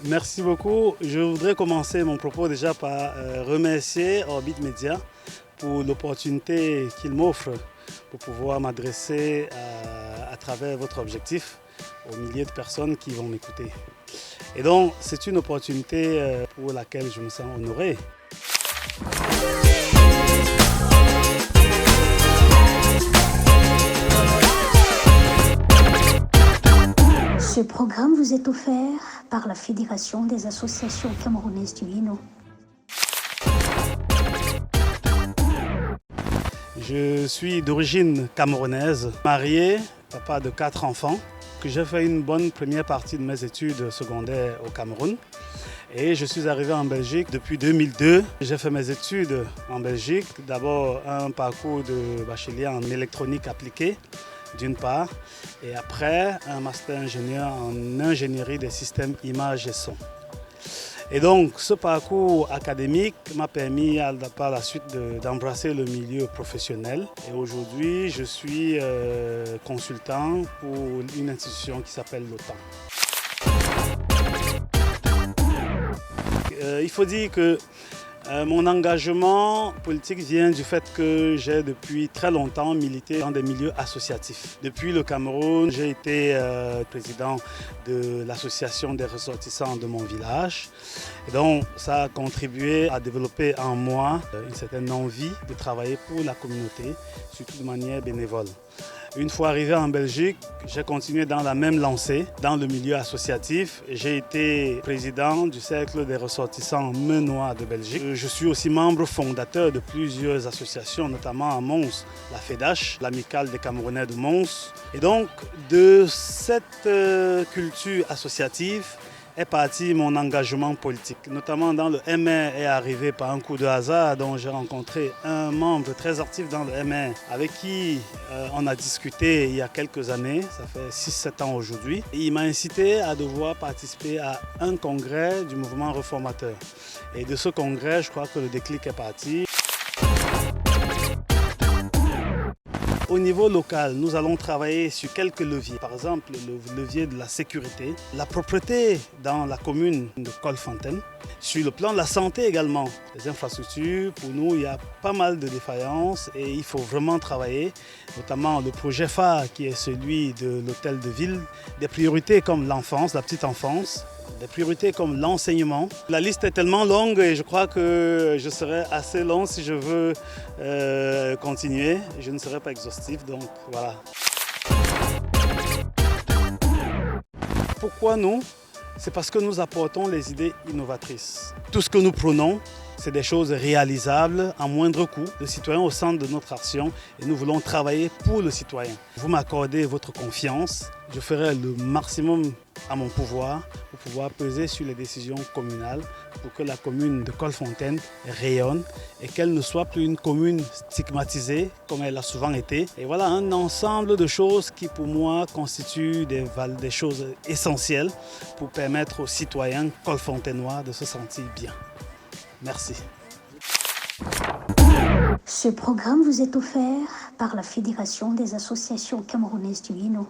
Merci beaucoup. Je voudrais commencer mon propos déjà par remercier Orbit Media pour l'opportunité qu'il m'offre pour pouvoir m'adresser à travers votre objectif aux milliers de personnes qui vont m'écouter. Et donc, c'est une opportunité pour laquelle je me sens honoré. Ce programme vous est offert par la Fédération des associations camerounaises du Lino. Je suis d'origine camerounaise, marié, papa de 4 enfants, que j'ai fait une bonne première partie de mes études secondaires au Cameroun. Et je suis arrivé en Belgique depuis 2002. J'ai fait mes études en Belgique, d'abord un parcours de bachelier en électronique appliquée, d'une part, et après un master ingénieur en ingénierie des systèmes images et son. Et donc ce parcours académique m'a permis par la suite d'embrasser le milieu professionnel. Et aujourd'hui, je suis consultant pour une institution qui s'appelle l'OTAN. Il faut dire que mon engagement politique vient du fait que j'ai depuis très longtemps milité dans des milieux associatifs. Depuis le Cameroun, j'ai été président de l'association des ressortissants de mon village. Et donc ça a contribué à développer en moi une certaine envie de travailler pour la communauté, surtout de manière bénévole. Une fois arrivé en Belgique, j'ai continué dans la même lancée, dans le milieu associatif. J'ai été président du Cercle des ressortissants menois de Belgique. Je suis aussi membre fondateur de plusieurs associations, notamment à Mons, la FEDACH, l'Amicale des Camerounais de Mons. Et donc, de cette culture associative, est parti mon engagement politique, notamment dans le MR est arrivé par un coup de hasard dont j'ai rencontré un membre très actif dans le MR avec qui on a discuté il y a quelques années, ça fait 6-7 ans aujourd'hui. Il m'a incité à devoir participer à un congrès du mouvement réformateur. Et de ce congrès, je crois que le déclic est parti. Au niveau local, nous allons travailler sur quelques leviers. Par exemple, le levier de la sécurité, la propreté dans la commune de Colfontaine. Sur le plan de la santé également, les infrastructures, pour nous, il y a pas mal de défaillances et il faut vraiment travailler, notamment le projet phare qui est celui de l'hôtel de ville, des priorités comme l'enfance, la petite enfance, des priorités comme l'enseignement. La liste est tellement longue et je crois que je serai assez long si je veux continuer. Je ne serai pas exhaustif, donc voilà. Pourquoi nous? C'est parce que nous apportons les idées innovatrices. Tout ce que nous prenons, c'est des choses réalisables à moindre coût, le citoyen au centre de notre action et nous voulons travailler pour le citoyen. Vous m'accordez votre confiance, je ferai le maximum à mon pouvoir pour pouvoir peser sur les décisions communales pour que la commune de Colfontaine rayonne et qu'elle ne soit plus une commune stigmatisée comme elle a souvent été. Et voilà un ensemble de choses qui pour moi constituent des choses essentielles pour permettre aux citoyens colfontainois de se sentir bien. Merci. Ce programme vous est offert par la Fédération des associations camerounaises du Lino.